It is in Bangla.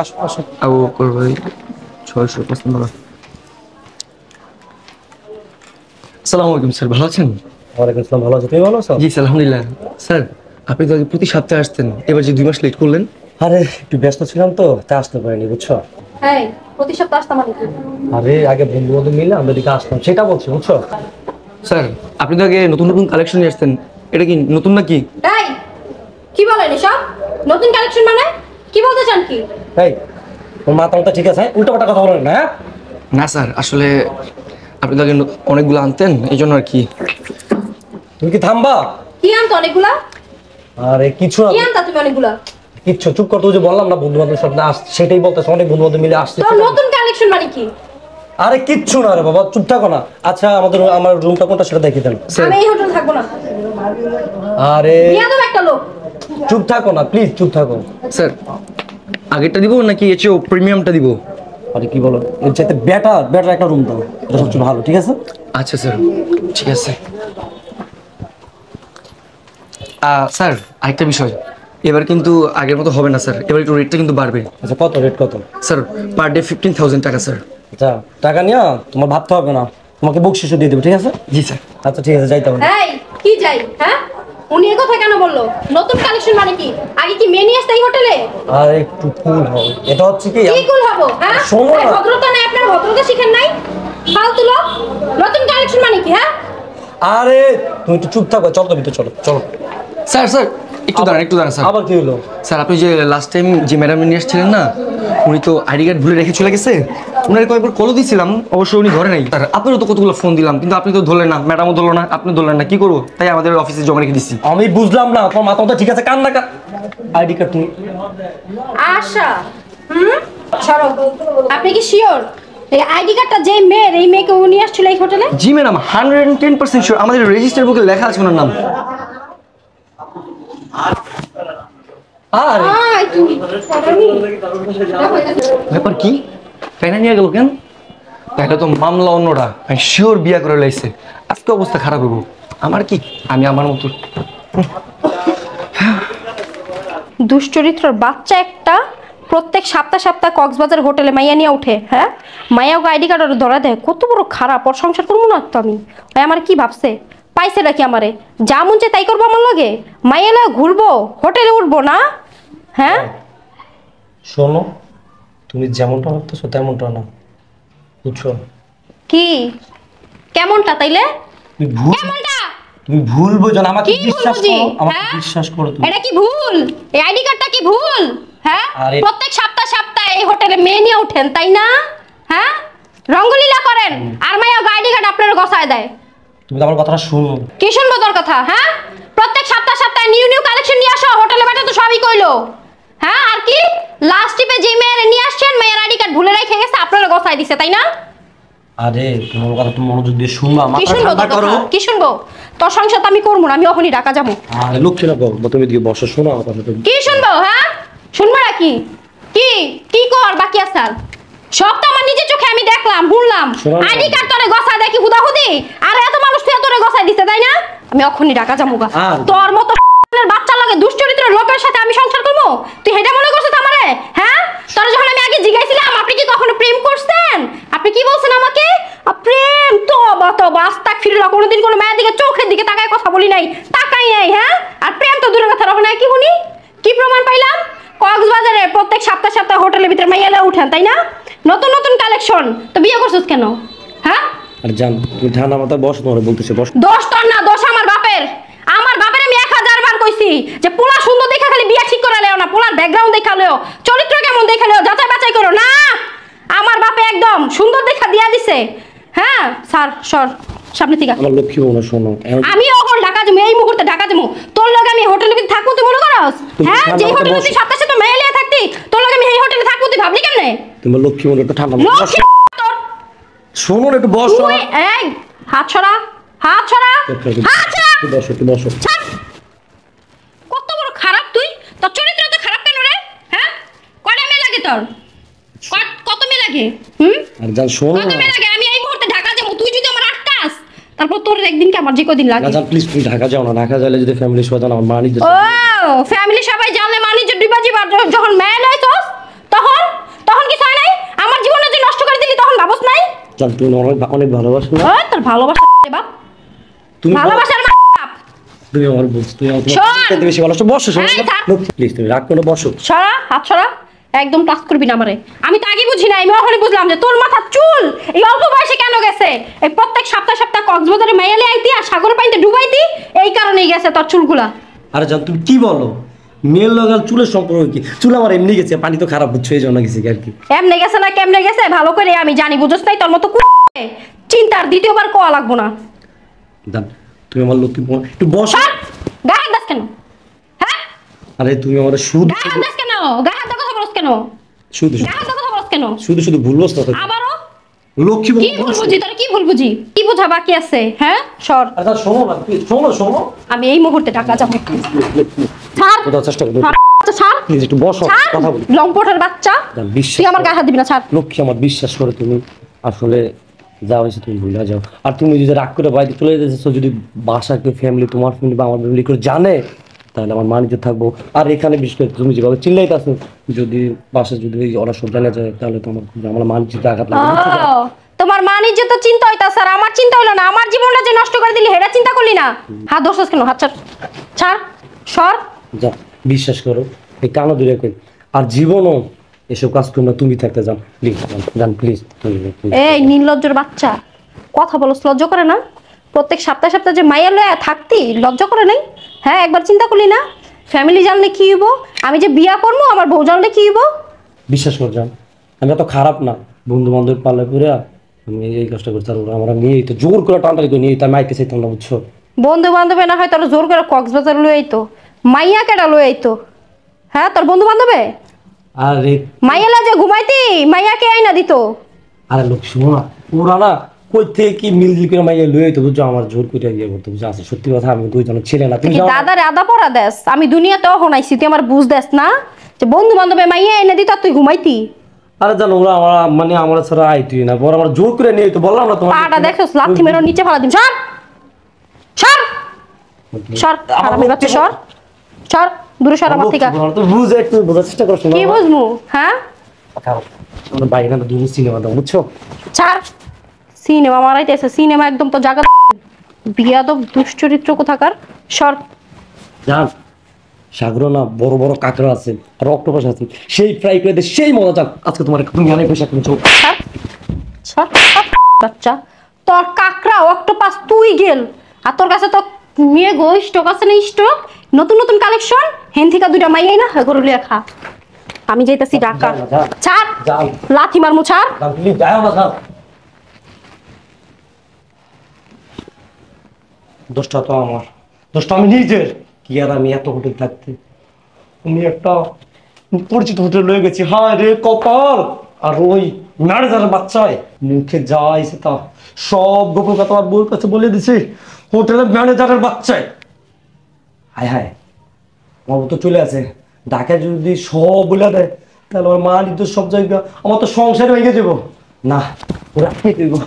আসো আসো। ও করবো 600 আসসালামু আলাইকুম স্যার, ভালো আছেন? ওয়ালাইকুম আসসালাম, ভালো আছো? তুমি ভালো আছো? জি স্যার, আলহামদুলিল্লাহ। স্যার আপনি তো আগে প্রতি সপ্তাহে আসতেন, এবার যে 2 মাস লেট করলেন। আরে একটু ব্যস্ত ছিলাম তো তাই আসতে পারিনি, বুঝছো? হ্যাঁ, প্রতি সপ্তাহে আসতাম মানে কি? আরে আগে বন্ধু বান্ধব মিলে আমরা দিকে আসতাম, সেটা বলছি, বুঝছো? স্যার আপনি তো আগে নতুন নতুন কালেকশন নিয়ে আসতেন, এটা কি নতুন নাকি? এই কি বলেন এসব? নতুন কালেকশন মানে কি বলতে চান কি? এই তোর মাথা মাথা ঠিক আছে? উল্টা পাল্টা কথা বলেন না, হ্যাঁ? না স্যার, আসলে আপনি তো আগে অনেকগুলো আনতেন, এই জন্য আর কি। তুমি কি থামবা? কি আনতো অনেকগুলা? আরে কিছু না, কি আনতা তুমি অনেকগুলা? কিচ্ছু, চুপ করতে যে বললাম না বন্ধু বান্ধব সব আসছে, সেটাই বলতেছে, অনেক বন্ধু বান্ধব মিলে আসছে। তোর নতুন কালেকশন মানে কি? আরে কিচ্ছু না রে বাবা, চুপ থাকো না। আচ্ছা আমার রুমটা কোনটা সেটা দেখিয়ে দেন। স্যার আমি এই হোটেলে থাকবো না। আরে বিয়াদব একটা লোক। চুপ থাকো না প্লিজ, চুপ থাকো। স্যার আগেরটা দিব নাকি এর চেয়ে প্রিমিয়ামটা দিব? আরে কি বলো, এর চাইতে বেটার একটা রুম দাও, এটা সবচেয়ে ভালো, ঠিক আছে? আচ্ছা স্যার, ঠিক আছে। স্যার আরেকটা বিষয়, এবার কিন্তু আগের মতো হবে না স্যার, এবার একটু রেটটা কিন্তু বাড়বে। আচ্ছা কত রেট কত? স্যার পার ডে 15,000 টাকা স্যার। আচ্ছা টাকা নিয়ে তোমার ভাবতে হবে না, তোমাকে বকশিশও দিয়ে দেবো, ঠিক আছে? জি স্যার। আচ্ছা ঠিক আছে, যাইতে হবে। এই কি যাই, হ্যাঁ? উনি এই কথা কেন বললো? নতুন কালেকশন মানে কি? আগে কি মেয়ে নিয়ে আসতে এই হোটেলে? আর একটু কুল হও, এটা হচ্ছে কি কি কুল হবো, হ্যাঁ? শোনো না। ভদ্রতা নাই আপনার, ভদ্রতা শিখেন নাই? ফালতু লোক। নতুন কালেকশন মানে কি, হ্যাঁ? আরে তুমি একটু চুপ থাকো, চলো তো ভিতরে, চলো চলো। স্যার একটু দাঁড়ান স্যার। আবার কি হলো? স্যার আপনি যে লাস্ট টাইম যে ম্যাডাম নিয়ে আসছিলেন না, উনি তো আইডি কার্ড ভুলে রেখে চলে গেছে। উনার কয়েকবার কলও দিয়েছিলাম, অবশ্য উনি ধরে নাই। স্যার আপনারও তো কতগুলো ফোন দিলাম, কিন্তু আপনি তো ধরলেন না, ম্যাডামও ধরলো না, আপনি ধরলেন না, কি করবো? তাই আমাদের অফিসে জমা রেখে দিচ্ছি। আমি বুঝলাম না, তোমার মাথা মাথা ঠিক আছে? কান না আইডি কার্ড তুমি। আশা, সরো। আপনি কি শিওর এই আইডি কার্ডটা যে মেয়ের, এই মেয়েকে উনি আসছিল এই হোটেলে? জি ম্যাডাম, 110% শিওর, আমাদের রেজিস্টার বুকে লেখা আছে ওনার নাম। আরে আয় তুমি, সরোনি। ব্যাপার কি? তাইনা নিয়ে গেল কেন? তাহলে তো মামলা অন্যরা, আমি শিওর বিয়া করে লাইছে। আজকে অবস্থা খারাপ হইব। আমার কি, আমি আমার মতো। দুশ্চরিত্রর বাচ্চা একটা, প্রত্যেক সপ্তাহ কক্সবাজার হোটেলে মাইয়া নিয়ে উঠে, হ্যাঁ? মাইয়াকে আইডি কার্ড ধরা দেয়, কত বড় খারাপ। ওর সংসার করবো না তো আমি। ওই আমার কি ভাবছে, পাইছে নাকি আমারে? যা মন চায় তাই করবো আমার লগে? মাইয়া লগে ঘুরবো, হোটেলে উঠবো না, হ্যাঁ? শোনো, তুমি যেমনটা ভাবতেছো তেমনটা না, বুঝছো? কি কেমনটা তাইলে? তুমি ভুল, কেমনটা? তুমি ভুল বোঝো না, আমাকে কি ভুল বিশ্বাস বুঝি, করো, আমাকে হ্যাঁ? বিশ্বাস করো তুমি। এটা কি ভুল? এই আইডি কার্ডটা কি ভুল, হ্যাঁ? আরে- প্রত্যেক সপ্তাহে এই হোটেলে মেয়ে নিয়ে উঠেন তাই না, হ্যাঁ? রঙ্গলীলা করেন আর মাইয়া আইডি কার্ড আপনার গছায় দেয়। তুমি তো আমার কথাটা শুনো। কি শুনবো তোর কথা, হ্যাঁ? প্রত্যেক সপ্তাহে নিউ কালেকশন নিয়ে আসো, হোটেলে বেটা তো সবই কইলো, হ্যাঁ? আর কি লাস্ট টিপে যে মেয়ের নিয়ে আসছেন, মেয়ের আইডি কার্ড ভুলে রেখে গেছে, আপনারা গছায় দিছে তাই না? আরে তোমার কথা তুমি মনোযোগ দিয়ে শুনবা, কি মাথা শুনবো ঠান্ডা তোর করো। কথা? কি শুনবো? তোর সংসার তো আমি করবো না, আমি ওখানে ঢাকা যাবো। আরে লক্ষ্মী না বাবু, তুমি দিকে বসো, শোনো আমার কথা তুমি। কি শুনবো, হ্যাঁ? শুনবো না কি? কি কি কর বাকি আছে? সব তো আমার নিজের চোখে আমি দেখলাম, শুনলাম। শোনো না। আইডি কার্ড তোরে গছায় দেখি হুদাহুদি, আর এত মানুষ তুই তোরে গছায় দিছে তাই না? আমি ওখানে ঢাকা যাবো গা। আর? তোর মতো বাচ্চা লাগে দুশ্চরিত্রের লোকের সাথে আমি সংসার করবো? তুই হেটা মনে করছিস আমারে, হ্যাঁ? তোর যখন আমি আগে জিজ্ঞাসিলাম আপনি কি কখনো প্রেম করছেন, আপনি কি বলছেন আমাকে? প্রেম তো বাস্তাক ফিরলা, কোনোদিন কোনো মায়ের দিকে চোখের দিকে তাকায় কথা বলি নাই, তাকাই নাই, হ্যাঁ? আর প্রেম তো দূরের কথা, রহনা কি শুনি? কি প্রমাণ পাইলাম? কক্সবাজারে প্রত্যেক সপ্তাহে হোটেলের ভিতরে মাইয়ালা উঠেন তাই না? নতুন কালেকশন, তো বিয়ে করছিস কেন, হ্যাঁ? আরে জান, তুমি ঠান্ডা মাথায় বসো, তোমার বলতেছে বসো। দোষ তোর না, দোষ আমার বাপের। আমার বাপের আমি 1000 বার কইছি যে পোলা সুন্দর দেখা খালি বিয়া ঠিক করে লেও না, পোলার ব্যাকগ্রাউন্ড দেখা লেও, চরিত্র কেমন দেখা লেও, যাচাই বাছাই করো না। আমার বাপে একদম সুন্দর দেখা দিয়া দিছে, হ্যাঁ? স্যার সর সামনে থেকে। আমার লক্ষ্মী বউ না, শোনো আমি ওখানে ঢাকা যাবো, এই মুহূর্তে ঢাকা যাবো। তোর লগে আমি হোটেলে ভিতরে থাকবো তুই মনে করস, হ্যাঁ? যে হোটেলে তুই সপ্তাহে তো মেয়ে লিয়ে থাকতি, তোর লগে আমি এই হোটেলে থাকবো তুই ভাবলি কেমনে? তোমার লক্ষ্মী বউ একটু ঠান্ডা মাথায় লক্ষ্মী বসো। তোর, শোনো না, একটু বসো। তুই এই হাত ছড়া, হাত ছড়া, হাত ছড়া। একটু বসো, একটু বসো। ছাড়। কত বড় খারাপ তুই, তোর চরিত্র তো খারাপ কেন রে, হ্যাঁ? কয়টা মেয়ে লাগে তোর? কত মেয়ে লাগে, আর জান শোনো কত না। মেয়ে লাগে? আমি এই মুহূর্তে ঢাকা যাবো, তুই যদি আমার আটকাস তারপর তোর একদিন কি আমার যে কদিন লাগে? না জান প্লিজ, তুমি ঢাকা যাও না, ঢাকা গেলে যদি ফ্যামিলি সহ জানো আমার মা নিজে। ও ফ্যামিলি সবাই জানলে মানিজ্য ডিবা যাবে, যখন মেয়ে লয় জান তুমি অনেক অনেক ভালোবাসো না ওই তোর ভালোবাসা বাপ তুমি ভালোবাসার বাপ তুমি আমার বলছো তুমি আমার শোন! থেকে বেশি ভালোবাসো বসো এই থাক। প্লিজ তুমি রাগ করে বসো সরা হাত সরা একদম টাচ করবি না আমারে আমি তো আগে বুঝি না আমি ওখানে বুঝলাম যে তোর মাথার চুল এই অল্প বয়সে কেন গেছে এই প্রত্যেক সপ্তাহ সপ্তাহ কক্সবাজারে মেয়ালে আইতি আর সাগর পানিতে ডুবাইতি এই কারণেই গেছে তোর চুলগুলা আরে জান তুমি কি বলো মেল লাগাল চুলের সম্পর্ক কি চুল আমার এমনি গেছে পানি তো খারাপ হচ্ছে এই জন্য গেছে আর কি এমনে গেছে না কেমনে গেছে ভালো করে আমি জানি বুঝছ নাই তোর মতো চিন্তার দ্বিতীয়বার কোয়া লাগবো না জান তুমি আমার লক্ষ্মী বোন একটু বসো সর গায়ে হাত দাস কেন হ্যাঁ আরে তুমি আমার শুধু গায়ে হাত দাস কেন গায়ে হাত কথা বলছ কেন শুধু গায়ে হাত কথা বলছ কেন শুধু শুধু ভুল বসতো আবারও লক্ষ্মী বোন কি ভুল বুঝি তোর কি ভুল বুঝি কি বোঝা বাকি আছে হ্যাঁ সর আচ্ছা শোনো না প্লিজ শোনো আমি এই মুহূর্তে টাকা যাবো ছাড় বোঝার চেষ্টা করো ছাড়, ছাড় প্লিজ একটু বসো ছাড় কথা বলি লম্পটের বাচ্চা জান বিশ্বাস তুই আমার গায়ে হাত দিবি না ছাড় লক্ষ্মী আমার বিশ্বাস করে তুমি আসলে যা হয়েছে তুমি ভুলে যাও আর তুমি যদি রাগ করে বাড়িতে চলে যেতেছো যদি বাসা কেউ ফ্যামিলি তোমার ফ্যামিলি বা আমার ফ্যামিলি কেউ জানে তাহলে আমার মানিতে থাকবো আর এখানে বিশেষ করে তুমি যেভাবে চিল্লাইতেছো যদি বাসা যদি ওরা সব জানা যায় তাহলে তো আমার মানচিত্রে আঘাত লাগবে ও, তোমার মানির যে তো চিন্তা হইতা স্যার আমার চিন্তা হইলো না আমার জীবনটা যে নষ্ট করে দিলি হেডা চিন্তা করলি না হাত ধরছস কেন হাত ছাড় ছাড় সর যা বিশ্বাস করো এই কানো দূরে কই আর জীবনও এসব কাজ করো না তুমি থাকতে যান প্লিজ জান প্লিজ এই নির্লজ্জর বাচ্চা কথা বলছ লজ্জা করে না প্রত্যেক সপ্তাহ সপ্তাহ যে মাইয়া লয়া থাকতি লজ্জা করে নাই হ্যাঁ একবার চিন্তা করলি না ফ্যামিলি জানলে কি হইব আমি যে বিয়া করবো আমার বউ জানলে কি হইব বিশ্বাস কর যান আমি এত খারাপ না বন্ধু বান্ধব পাল্লা করে আমি এই কাজটা করছি আর ওরা আমরা নিয়েই তো জোর করে টানটানি করে নিয়ে তাই মাইকে চাইতাম না বুঝছো বন্ধু বান্ধবে না হয় তোর জোর করে কক্সবাজার লই আইতো মাইয়া কেডা লই আইতো হ্যাঁ তোর বন্ধু বান্ধবে আরে মাইয়ালা যে ঘুমাইতি মাইয়া কে আইনা দিত আরে লোক শুনো না ওরা না কই থেকে কি মিলজিল করে মাইয়া লয়ে তো বুঝছো আমার জোর করে ইয়ে করতে বুঝছো আছে সত্যি কথা আমি দুইজন ছেলে না তুমি কি জানো না? দাদারে আদা পড়া দেস আমি দুনিয়াতে হনাইছি তুই আমার বুঝ দেস না যে বন্ধু বান্ধবে মাইয়া এনে দিত আর তুই ঘুমাইতি আরে জানো ওরা আমার মানে আমার ছাড়া আইতুই না বড় আমার জোর করে নিয়ে তো বললাম না তোমার পাটা দেখছস লাথি মেরো নিচে ফেলা দিম সর সর সর হারামি বাচ্চা সর সর দূরে সর আমার থেকে তো বুঝে একটু বোঝার চেষ্টা করছো না কি বুঝমু হ্যাঁ আমার বাইরে না তুমি সিনেমা দাও বুঝছো ছাড় সিনেমা মারাইতেছে সিনেমা একদম তো জায়গা বিয়াদব দুশ্চরিত্র কোথাকার সর জান সাগর না বড় বড় কাঁকড়া আছে আর অক্টোপাস আছে সেই ফ্রাই করে দে সেই মজা চান আজকে তোমার তুমি অনেক পয়সা কিনছো ছাড় ছাড় বাচ্চা তোর কাকড়া অক্টোপাস তুই গেল আর তোর কাছে তো মেয়ে গো স্টক আছে না স্টক নতুন নতুন কালেকশন হেন থেকে দুইটা মাইয়াই না গরু লিয়া খা আমি যাইতাছি ঢাকা ছাড় যাও লাথি মারমু ছাড় জান প্লিজ যাও না যাও দোষটা তো আমার দোষটা আমি নিজের কি আর আমি এত হোটেল থাকতে আমি একটা পরিচিত হোটেল রয়ে গেছি হায় রে কপাল আর ওই ম্যানেজারের বাচ্চায় মুখে যাইছে তা সব গোপন কথা আমার বউর কাছে বলে দিছি হোটেলের ম্যানেজারের বাচ্চায় হায় হায় আমার বউ তো চলে আছে ঢাকায় যদি সব বলে দেয় তাহলে আমার মা নিজের সব জায়গা আমার তো সংসারে ভেঙে যাবো না ওরা খেয়ে দেবো